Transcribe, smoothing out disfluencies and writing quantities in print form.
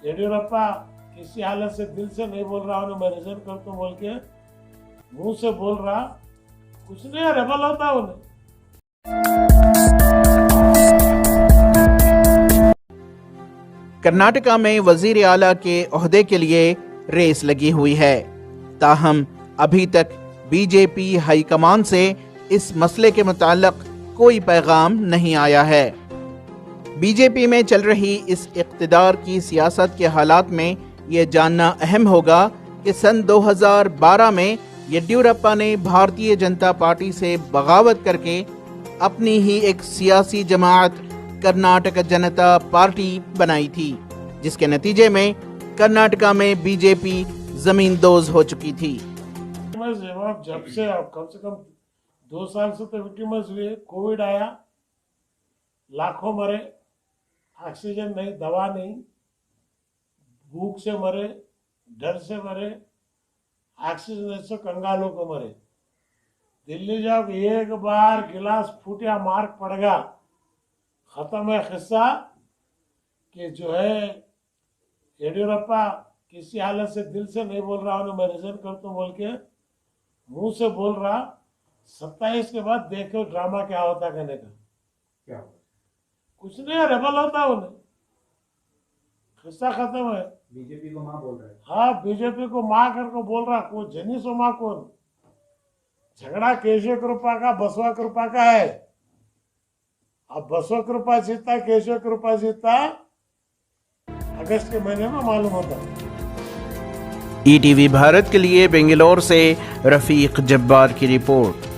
येडियुरप्पा किसी हालत से दिल से नहीं बोल रहा हूँ मैं रिजाइन करता हूँ बोल के मुंह से बोल रहा, कुछ नहीं रेबल होता उन्हें। कर्नाटका में वजीर आला के ओहदे के लिए रेस लगी हुई है, ताहम अभी तक बीजेपी हाईकमान से इस मसले के मुताल्लिक कोई पैगाम नहीं आया है। बीजेपी में चल रही इस इक़्तिदार की सियासत के हालात में ये जानना अहम होगा कि सन 2012 में येडियुरप्पा ने भारतीय जनता पार्टी से बगावत करके अपनी ही एक सियासी जमात कर्नाटक जनता पार्टी बनाई थी, जिसके नतीजे में कर्नाटका में बीजेपी जमींदोज हो चुकी थी। जब से कम 2 साल से तो विक्टिमस हुए, कोविड आया, लाखों मरे, ऑक्सीजन नहीं, दवा नहीं, भूख से मरे, डर से मरे, ऑक्सीजन से कंगालों को मरे। दिल्ली जब एक बार गिलास फूटिया मार्क पड़ेगा, खत्म है किस्सा कि जो है येडियुरप्पा किसी हालत से दिल से नहीं बोल रहा हूँ मैं रिजाइन करता हूँ बोल के मुंह से बोल रहा। 27 के बाद देखो ड्रामा क्या होता कहने का, क्या कुछ नहीं है, रेबल होता उन्हें, किस्सा खत्म है। बीजेपी को माँ बोल रहे हैं। हाँ, बीजेपी को माँ करके बोल रहा, कौन जनीसो माँ कौन? झगड़ा केशव कृपा का बसवा कृपा का है। अब बसवा कृपा जीता केशव कृपा जीता अगस्त के महीने में मालूम होता। ईटीवी भारत के लिए बेंगलोर से रफीक जब्बार की रिपोर्ट।